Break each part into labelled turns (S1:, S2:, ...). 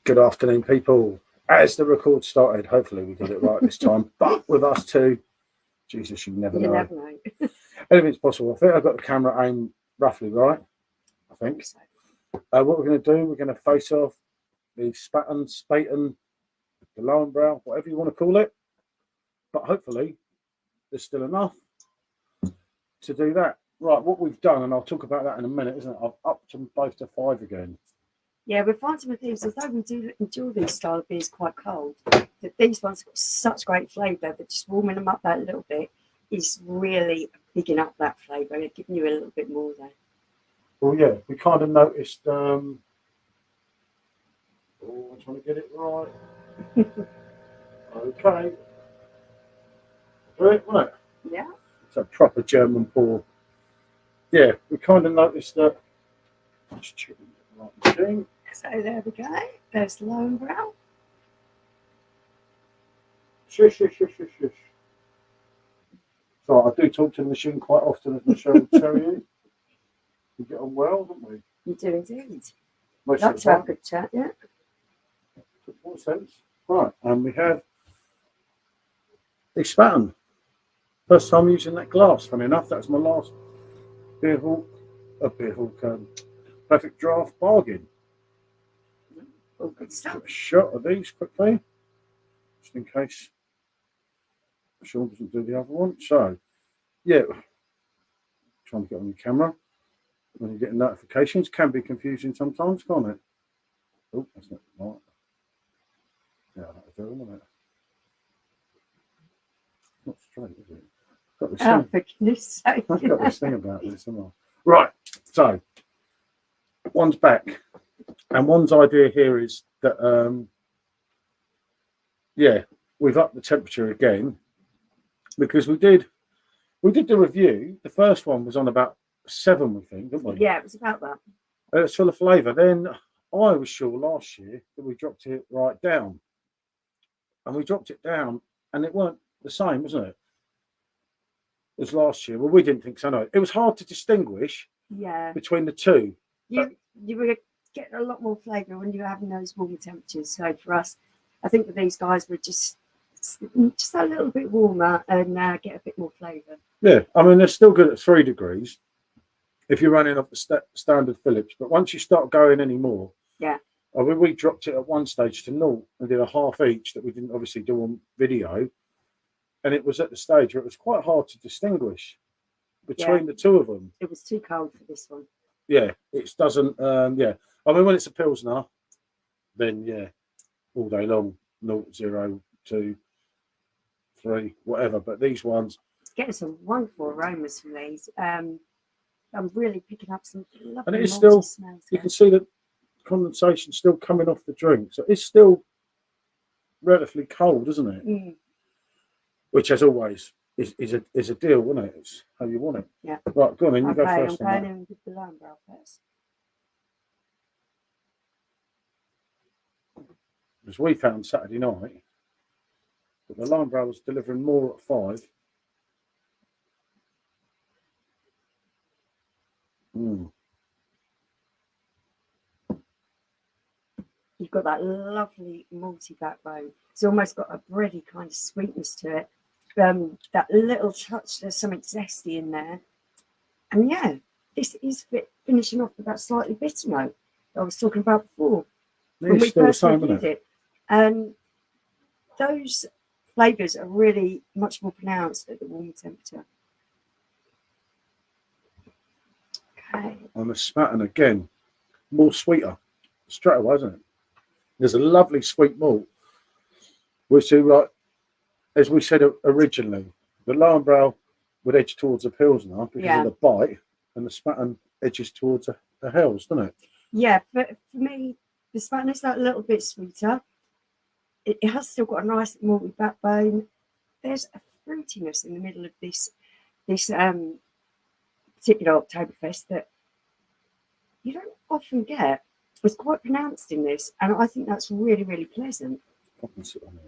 S1: Good afternoon, people. As the record started, hopefully we got it right this time. But with us two, Jesus, you never know.
S2: Never know.
S1: Anything's possible. I think I've got the camera aimed roughly right. I think.
S2: So,
S1: What we're going to do, we're going to face off the Spaten, the Lowenbrau, whatever you want to call it. But hopefully, there's still enough to do that. Right, what we've done, and I'll talk about that in a minute, isn't it? I've upped them both to 5 again.
S2: yeah, we're finding with these, although we do enjoy these style of beers quite cold, that these ones have got such great flavour that just warming them up that little bit is really bigging up that flavour and giving you a little bit more there.
S1: Well, yeah, we kind of noticed. I'm trying to get it right. Okay. Do it, won't it?
S2: Yeah.
S1: It's a proper German pour. Yeah, we kind of noticed that. Just checking the right thing.
S2: So there we go. There's the Lowenbrau.
S1: Shush. So I do talk to the machine quite often, as Michelle will tell you. We get on well, don't we?
S2: You do indeed.
S1: Most
S2: Like
S1: of
S2: to
S1: the
S2: have a
S1: time.
S2: good chat, yeah.
S1: What sense? Right, and we have the Spaten. First time using that glass. Funny enough, that's my last Perfectdraft bargain.
S2: All good stuff.
S1: A shot of these quickly, just in case Sean doesn't do the other one. So, yeah, trying to get on the camera when you're getting notifications can be confusing sometimes, can't it? Oh, that's not right. Yeah, that'll do, won't it? Not straight, is it? Got this
S2: Oh,
S1: thing.
S2: for goodness sake.
S1: I've got this thing about this, haven't I? Right, so one's back, and one's idea here is that, yeah, we've upped the temperature again because we did the review. The first one was on about 7, we think, didn't we?
S2: Yeah, it was about that.
S1: It's full of flavour. Then I was sure last year that we dropped it right down, and we dropped it down, and it weren't the same, wasn't it? As last year. Well, we didn't think so. No, it was hard to distinguish between the two.
S2: You were getting a lot more flavour when you were having those warmer temperatures. So for us, I think with these guys were just a little bit warmer and get a bit more flavour. Yeah,
S1: I mean they're still good at 3 degrees if you're running off the standard Phillips, but once you start going any more,
S2: yeah.
S1: I mean, we dropped it at one stage to 0 and did a half each that we didn't obviously do on video. And it was at the stage where it was quite hard to distinguish between the two of them.
S2: It was too cold for this one.
S1: Yeah, it doesn't. Yeah, I mean, when it's a Pilsner, then yeah, all day long, 0, 0, 2, 3, whatever. But these ones,
S2: getting some wonderful aromas from these. I'm really picking up some lovely
S1: and it is still.
S2: smells.
S1: You can see the condensation still coming off the drink, so it's still relatively cold, isn't it?
S2: Mm.
S1: Which, as always, is a deal, isn't it? It's how you want it.
S2: Yeah.
S1: Right, go on in. You go first.
S2: I'm going in with the Lowenbrau first.
S1: As we found Saturday night, that the Lowenbrau was delivering more at 5.
S2: You've got that lovely malty backbone. It's almost got a bready kind of sweetness to it. That little touch, there's something zesty in there. And yeah, this is finishing off with that slightly bitter note that I was talking about before. When we first reviewed it. And those flavours are really much more pronounced at the warmer temperature. Okay.
S1: On the Spaten again, more sweeter. Straight away, isn't it? There's a lovely sweet malt, which, like, as we said originally, the Lowenbrau would edge towards a Pilsner because of the bite, and the Spaten edges towards a Helles, doesn't it?
S2: Yeah, for me, the Spaten is that little bit sweeter. It has still got a nice malty backbone. There's a fruitiness in the middle of this particular Oktoberfest that you don't often get. It's quite pronounced in this, and I think that's really, really pleasant.
S1: I can sit on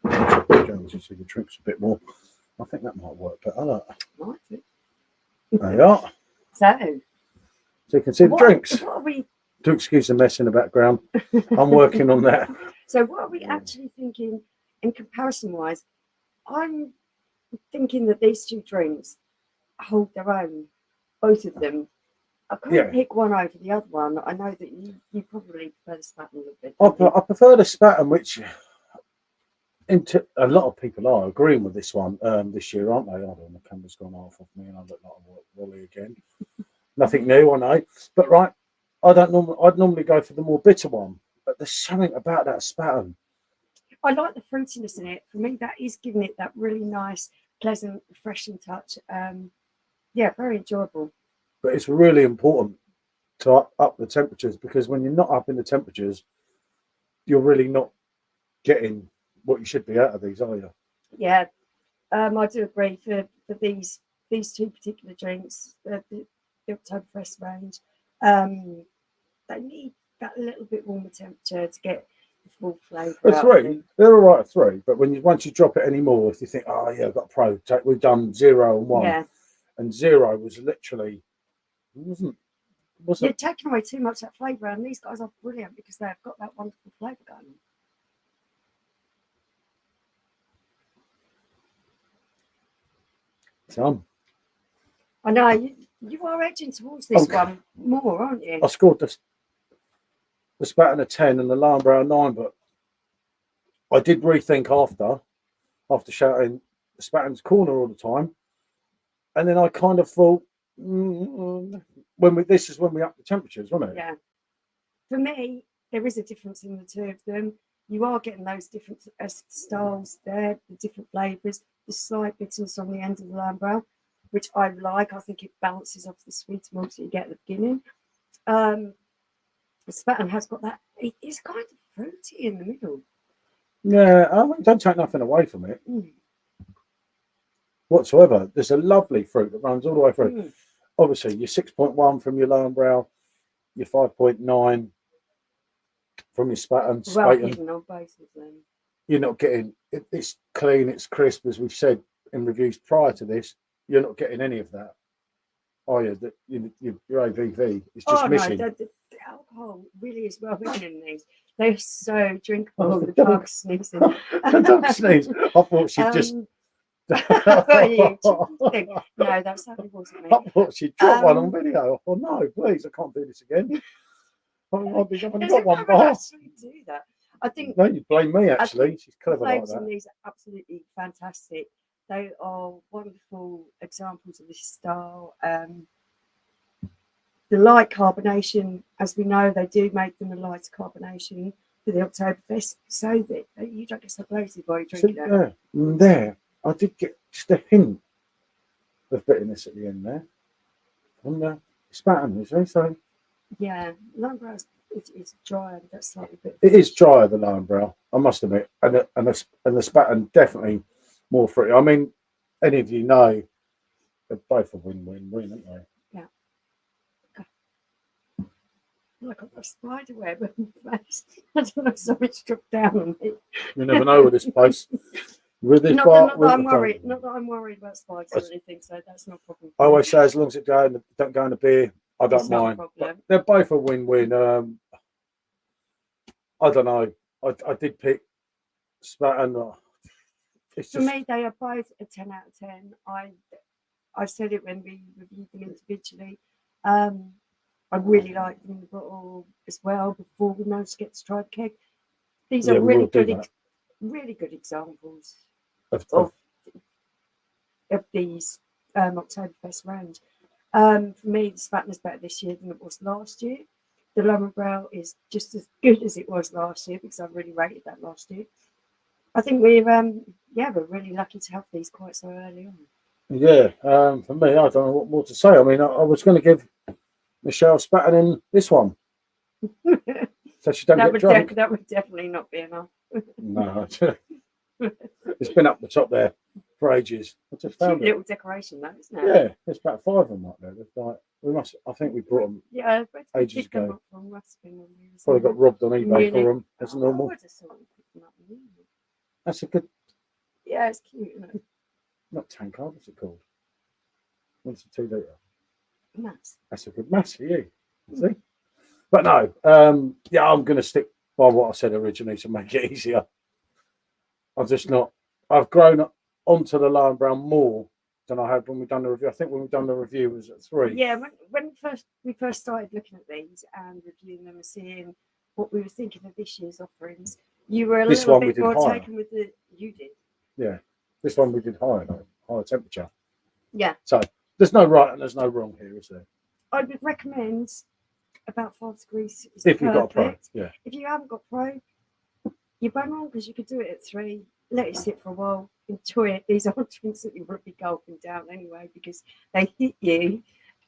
S1: there. Jones, you see the drinks a bit more. I think that might work better.
S2: Might it?
S1: There you are.
S2: So
S1: you can see the drinks.
S2: What are we
S1: Do excuse the mess in the background. I'm working on that.
S2: So what are we actually thinking in comparison wise? I'm thinking that these two drinks hold their own, both of them. I couldn't pick one over the other one. I know that you probably prefer the Spaten a little bit.
S1: I prefer the Spaten, which a lot of people are agreeing with this one this year, aren't they? I don't know, the camera's gone off of me and I look like a Wally again. Nothing new, I know. But right, I'd normally go for the more bitter one. But there's something about that Spaten.
S2: I like the fruitiness in it. For me, that is giving it that really nice, pleasant, refreshing touch. Yeah, very enjoyable.
S1: But it's really important to up the temperatures, because when you're not up in the temperatures, you're really not getting what you should be out of these, are you?
S2: Yeah, I do agree for these two particular drinks, the Oktoberfest range. They need that little bit warmer temperature to get the full flavour.
S1: They're all right at 3, but once you drop it anymore, if you think, oh yeah, I've got pro, we've done 0 and 1, and 0 was literally wasn't.
S2: You're taking away too much of that flavour, and these guys are brilliant because they've got that wonderful flavour going. I know you are edging towards this one more, aren't you?
S1: I scored the Spaten a 10 and the Lowenbrau a 9, but I did rethink after shouting the Spaten's corner all the time, and then I kind of thought, this is when we up the temperatures, wasn't it?
S2: Yeah. For me, there is a difference in the two of them. You are getting those different styles there, the different flavours, the slight bitterness on the end of the Lowenbrau, which I like. I think it balances off the sweet malt that you get at the beginning. The Spaten has got that. It is kind of fruity in the middle.
S1: Yeah, I mean, don't take nothing away from it whatsoever. There's a lovely fruit that runs all the way through. Obviously, your 6.1 from your Lowenbrau, your 5.9 from your Spaten.
S2: Well hidden on both of them.
S1: You're not getting it's clean, it's crisp, as we've said in reviews prior to this. You're not getting any of that, are you? Your ABV is just missing.
S2: No, the alcohol really is well hidden in these. They're so drinkable. The dog sneezing.
S1: The dog sneeze. I thought she'd just.
S2: No, that certainly wasn't me.
S1: I thought she'd drop one on video. I thought, no, please, I can't do this again. I haven't got one bar.
S2: Do that. I think.
S1: No, you blame me. Actually, she's clever like that.
S2: These are absolutely fantastic. They are wonderful examples of this style. The light carbonation, as we know, they do make them a lighter carbonation for the Oktoberfest, so that you don't get so bloated while you're drinking it.
S1: There, I did get just a hint of bitterness at the end there. On the Spaten, you see, so.
S2: Yeah, Lowenbrau is drier. That's slightly bit.
S1: It is drier than Lowenbrau, I must admit, and the Spaten definitely more fruity. I mean, any of you know, they're both a win-win-win, aren't they?
S2: Yeah. I've got a spider web on my face. I don't know if something's dropped down on me.
S1: You never know with this place. With this
S2: not that I'm worried about spiders or anything, so that's not a problem.
S1: I always say, as long as it don't go in the beer, I don't mind. But they're both a win-win. I don't know. I did pick Spaten.
S2: For me, they are both a 10 out of 10. I said it when we reviewed them individually. I really like them in the bottle as well before we managed to get to try the keg. These are really good examples of these Oktoberfest range. For me, the Spaten is better this year than it was last year. The Lowenbrau is just as good as it was last year because I really rated that last year. I think we're really lucky to have these quite so early on.
S1: Yeah, for me, I don't know what more to say. I mean, I was going to give Michelle Spaten in this one, so she don't get drunk.
S2: That would definitely not be enough.
S1: No, it's been up the top there for ages. I just found
S2: a little decoration, though, isn't it?
S1: Yeah, there's about 5 of them up there. I think we brought them.
S2: Yeah,
S1: ages ago. Probably got robbed on eBay for them. That's normal. That's a good.
S2: Yeah, it's cute, isn't it?
S1: Not tankard. What's it called? What's a 2 litre?
S2: Mass.
S1: That's a good mass for you. See. But no, yeah, I'm going to stick by what I said originally to make it easier. I've just not. I've grown onto the Lowenbrau more than I had when we done the review. I think when we done the review it was at 3.
S2: Yeah, when we first started looking at these and reviewing them and seeing what we were thinking of this year's offerings, you were a
S1: This
S2: little
S1: one we
S2: bit
S1: did
S2: more
S1: higher.
S2: taken with the. You did.
S1: Yeah, this one we did higher temperature.
S2: Yeah.
S1: So there's no right and there's no wrong here, is there?
S2: I would recommend about 5 degrees. Is
S1: If you've got a pro,
S2: perfect.
S1: yeah.
S2: If you haven't got pro, you're bang on because you could do it at 3. Let it sit for a while. Enjoy it. These aren't drinks that you want to be gulping down anyway because they hit you.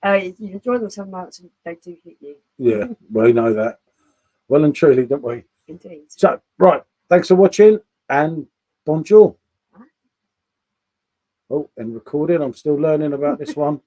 S2: You enjoy them so much and they do hit you.
S1: Yeah, we know that well and truly, don't we?
S2: Indeed.
S1: So, right. Thanks for watching and bonjour. Oh, and recording. I'm still learning about this one.